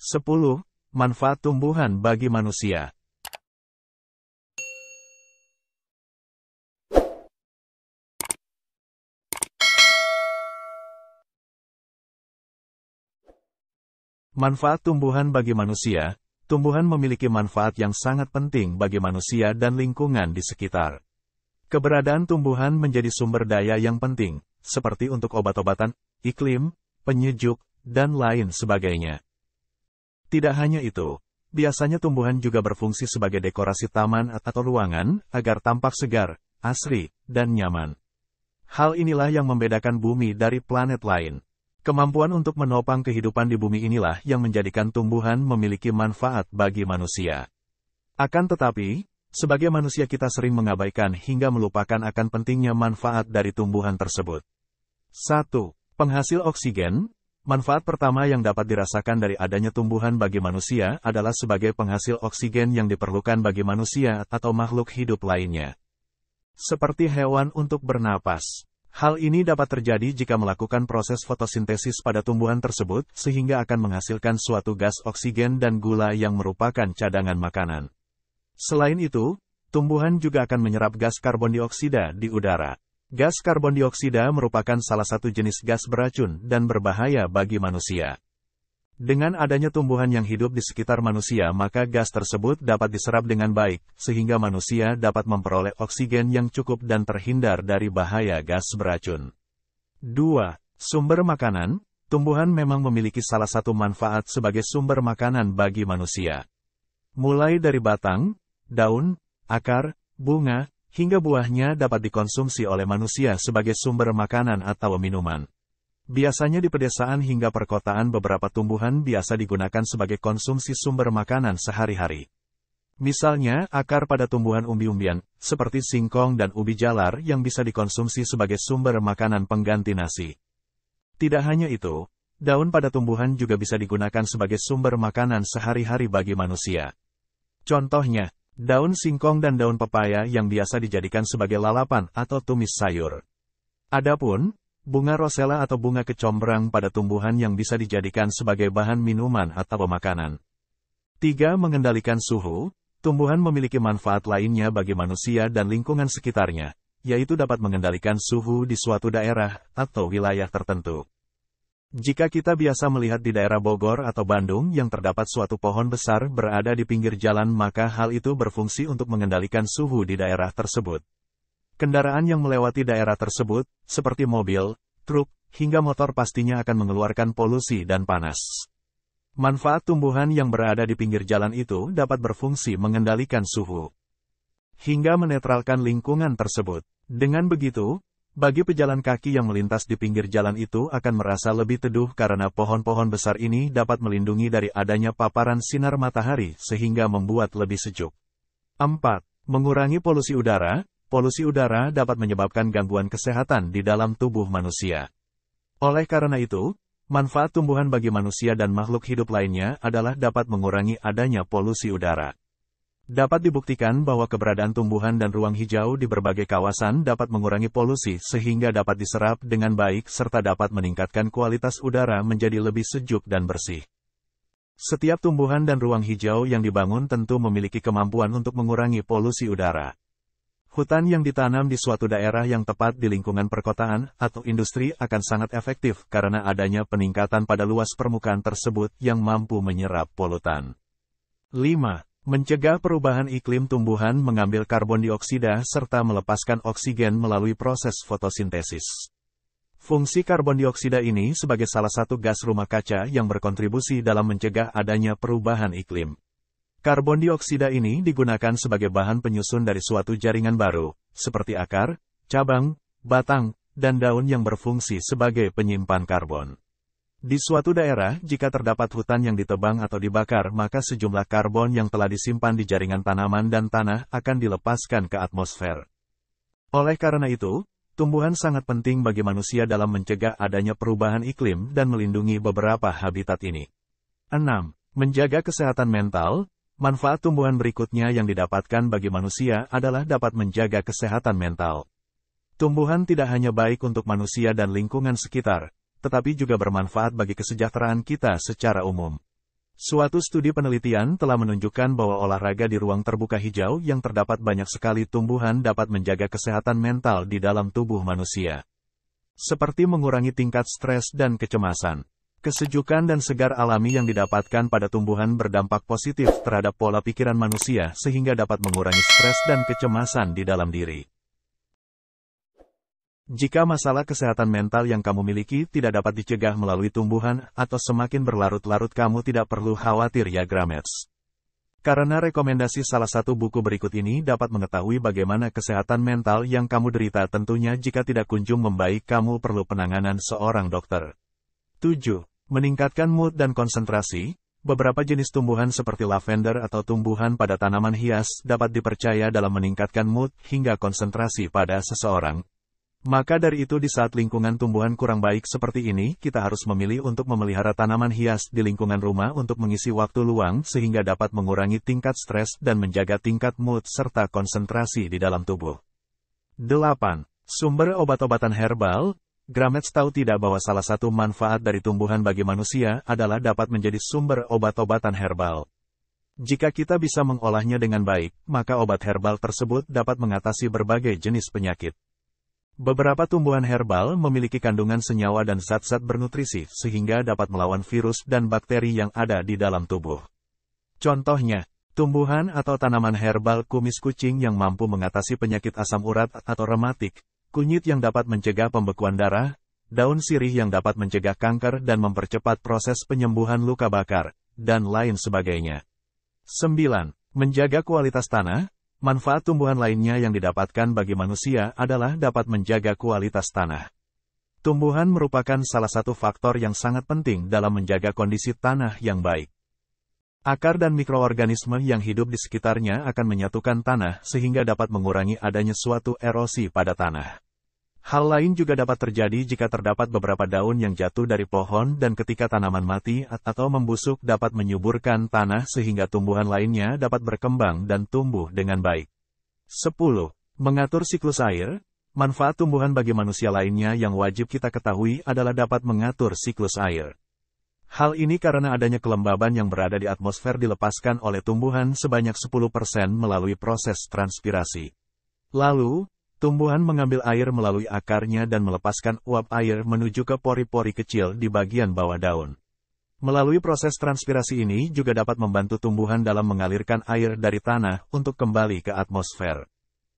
10. Manfaat tumbuhan bagi manusia. Manfaat tumbuhan bagi manusia. Tumbuhan memiliki manfaat yang sangat penting bagi manusia dan lingkungan di sekitar. Keberadaan tumbuhan menjadi sumber daya yang penting, seperti untuk obat-obatan, iklim, penyejuk, dan lain sebagainya. Tidak hanya itu, biasanya tumbuhan juga berfungsi sebagai dekorasi taman atau ruangan, agar tampak segar, asri, dan nyaman. Hal inilah yang membedakan bumi dari planet lain. Kemampuan untuk menopang kehidupan di bumi inilah yang menjadikan tumbuhan memiliki manfaat bagi manusia. Akan tetapi, sebagai manusia kita sering mengabaikan hingga melupakan akan pentingnya manfaat dari tumbuhan tersebut. 1. Penghasil oksigen. Manfaat pertama yang dapat dirasakan dari adanya tumbuhan bagi manusia adalah sebagai penghasil oksigen yang diperlukan bagi manusia atau makhluk hidup lainnya. Seperti hewan untuk bernapas. Hal ini dapat terjadi jika melakukan proses fotosintesis pada tumbuhan tersebut, sehingga akan menghasilkan suatu gas oksigen dan gula yang merupakan cadangan makanan. Selain itu, tumbuhan juga akan menyerap gas karbon dioksida di udara. Gas karbon dioksida merupakan salah satu jenis gas beracun dan berbahaya bagi manusia. Dengan adanya tumbuhan yang hidup di sekitar manusia, maka gas tersebut dapat diserap dengan baik, sehingga manusia dapat memperoleh oksigen yang cukup dan terhindar dari bahaya gas beracun. 2. Sumber makanan. Tumbuhan memang memiliki salah satu manfaat sebagai sumber makanan bagi manusia. Mulai dari batang, daun, akar, bunga, hingga buahnya dapat dikonsumsi oleh manusia sebagai sumber makanan atau minuman. Biasanya di pedesaan hingga perkotaan beberapa tumbuhan biasa digunakan sebagai konsumsi sumber makanan sehari-hari. Misalnya, akar pada tumbuhan umbi-umbian, seperti singkong dan ubi jalar yang bisa dikonsumsi sebagai sumber makanan pengganti nasi. Tidak hanya itu, daun pada tumbuhan juga bisa digunakan sebagai sumber makanan sehari-hari bagi manusia. Contohnya, daun singkong dan daun pepaya yang biasa dijadikan sebagai lalapan atau tumis sayur. Adapun, bunga rosella atau bunga kecombrang pada tumbuhan yang bisa dijadikan sebagai bahan minuman atau makanan. 3. Mengendalikan suhu. Tumbuhan memiliki manfaat lainnya bagi manusia dan lingkungan sekitarnya, yaitu dapat mengendalikan suhu di suatu daerah atau wilayah tertentu. Jika kita biasa melihat di daerah Bogor atau Bandung yang terdapat suatu pohon besar berada di pinggir jalan, maka hal itu berfungsi untuk mengendalikan suhu di daerah tersebut. Kendaraan yang melewati daerah tersebut, seperti mobil, truk, hingga motor pastinya akan mengeluarkan polusi dan panas. Manfaat tumbuhan yang berada di pinggir jalan itu dapat berfungsi mengendalikan suhu, hingga menetralkan lingkungan tersebut. Dengan begitu, bagi pejalan kaki yang melintas di pinggir jalan itu akan merasa lebih teduh karena pohon-pohon besar ini dapat melindungi dari adanya paparan sinar matahari sehingga membuat lebih sejuk. 4. Mengurangi polusi udara. Polusi udara dapat menyebabkan gangguan kesehatan di dalam tubuh manusia. Oleh karena itu, manfaat tumbuhan bagi manusia dan makhluk hidup lainnya adalah dapat mengurangi adanya polusi udara. Dapat dibuktikan bahwa keberadaan tumbuhan dan ruang hijau di berbagai kawasan dapat mengurangi polusi sehingga dapat diserap dengan baik serta dapat meningkatkan kualitas udara menjadi lebih sejuk dan bersih. Setiap tumbuhan dan ruang hijau yang dibangun tentu memiliki kemampuan untuk mengurangi polusi udara. Hutan yang ditanam di suatu daerah yang tepat di lingkungan perkotaan atau industri akan sangat efektif karena adanya peningkatan pada luas permukaan tersebut yang mampu menyerap polutan. 5. Mencegah perubahan iklim. Tumbuhan mengambil karbon dioksida serta melepaskan oksigen melalui proses fotosintesis. Fungsi karbon dioksida ini sebagai salah satu gas rumah kaca yang berkontribusi dalam mencegah adanya perubahan iklim. Karbon dioksida ini digunakan sebagai bahan penyusun dari suatu jaringan baru, seperti akar, cabang, batang, dan daun yang berfungsi sebagai penyimpan karbon. Di suatu daerah, jika terdapat hutan yang ditebang atau dibakar, maka sejumlah karbon yang telah disimpan di jaringan tanaman dan tanah akan dilepaskan ke atmosfer. Oleh karena itu, tumbuhan sangat penting bagi manusia dalam mencegah adanya perubahan iklim dan melindungi beberapa habitat ini. 6. Menjaga kesehatan mental. Manfaat tumbuhan berikutnya yang didapatkan bagi manusia adalah dapat menjaga kesehatan mental. Tumbuhan tidak hanya baik untuk manusia dan lingkungan sekitar, tetapi juga bermanfaat bagi kesejahteraan kita secara umum. Suatu studi penelitian telah menunjukkan bahwa olahraga di ruang terbuka hijau yang terdapat banyak sekali tumbuhan dapat menjaga kesehatan mental di dalam tubuh manusia. Seperti mengurangi tingkat stres dan kecemasan. Kesejukan dan segar alami yang didapatkan pada tumbuhan berdampak positif terhadap pola pikiran manusia sehingga dapat mengurangi stres dan kecemasan di dalam diri. Jika masalah kesehatan mental yang kamu miliki tidak dapat dicegah melalui tumbuhan atau semakin berlarut-larut, kamu tidak perlu khawatir ya Gramets. Karena rekomendasi salah satu buku berikut ini dapat mengetahui bagaimana kesehatan mental yang kamu derita. Tentunya jika tidak kunjung membaik, kamu perlu penanganan seorang dokter. 7. Meningkatkan mood dan konsentrasi. Beberapa jenis tumbuhan seperti lavender atau tumbuhan pada tanaman hias dapat dipercaya dalam meningkatkan mood hingga konsentrasi pada seseorang. Maka dari itu di saat lingkungan tumbuhan kurang baik seperti ini, kita harus memilih untuk memelihara tanaman hias di lingkungan rumah untuk mengisi waktu luang sehingga dapat mengurangi tingkat stres dan menjaga tingkat mood serta konsentrasi di dalam tubuh. 8. Sumber obat-obatan herbal. Gramets tahu tidak bahwa salah satu manfaat dari tumbuhan bagi manusia adalah dapat menjadi sumber obat-obatan herbal. Jika kita bisa mengolahnya dengan baik, maka obat herbal tersebut dapat mengatasi berbagai jenis penyakit. Beberapa tumbuhan herbal memiliki kandungan senyawa dan zat-zat bernutrisi sehingga dapat melawan virus dan bakteri yang ada di dalam tubuh. Contohnya, tumbuhan atau tanaman herbal kumis kucing yang mampu mengatasi penyakit asam urat atau rematik, kunyit yang dapat mencegah pembekuan darah, daun sirih yang dapat mencegah kanker dan mempercepat proses penyembuhan luka bakar, dan lain sebagainya. 9. Menjaga kualitas tanah. Manfaat tumbuhan lainnya yang didapatkan bagi manusia adalah dapat menjaga kualitas tanah. Tumbuhan merupakan salah satu faktor yang sangat penting dalam menjaga kondisi tanah yang baik. Akar dan mikroorganisme yang hidup di sekitarnya akan menyatukan tanah sehingga dapat mengurangi adanya suatu erosi pada tanah. Hal lain juga dapat terjadi jika terdapat beberapa daun yang jatuh dari pohon dan ketika tanaman mati atau membusuk dapat menyuburkan tanah sehingga tumbuhan lainnya dapat berkembang dan tumbuh dengan baik. 10. Mengatur siklus air. Manfaat tumbuhan bagi manusia lainnya yang wajib kita ketahui adalah dapat mengatur siklus air. Hal ini karena adanya kelembaban yang berada di atmosfer dilepaskan oleh tumbuhan sebanyak 10% melalui proses transpirasi. Lalu, tumbuhan mengambil air melalui akarnya dan melepaskan uap air menuju ke pori-pori kecil di bagian bawah daun. Melalui proses transpirasi ini juga dapat membantu tumbuhan dalam mengalirkan air dari tanah untuk kembali ke atmosfer.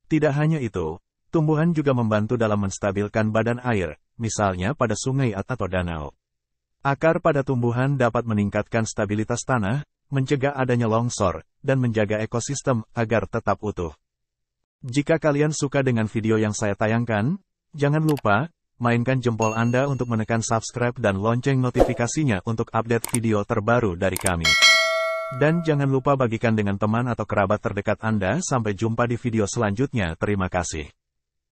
Tidak hanya itu, tumbuhan juga membantu dalam menstabilkan badan air, misalnya pada sungai atau danau. Akar pada tumbuhan dapat meningkatkan stabilitas tanah, mencegah adanya longsor, dan menjaga ekosistem agar tetap utuh. Jika kalian suka dengan video yang saya tayangkan, jangan lupa, mainkan jempol Anda untuk menekan subscribe dan lonceng notifikasinya untuk update video terbaru dari kami. Dan jangan lupa bagikan dengan teman atau kerabat terdekat Anda. Sampai jumpa di video selanjutnya. Terima kasih.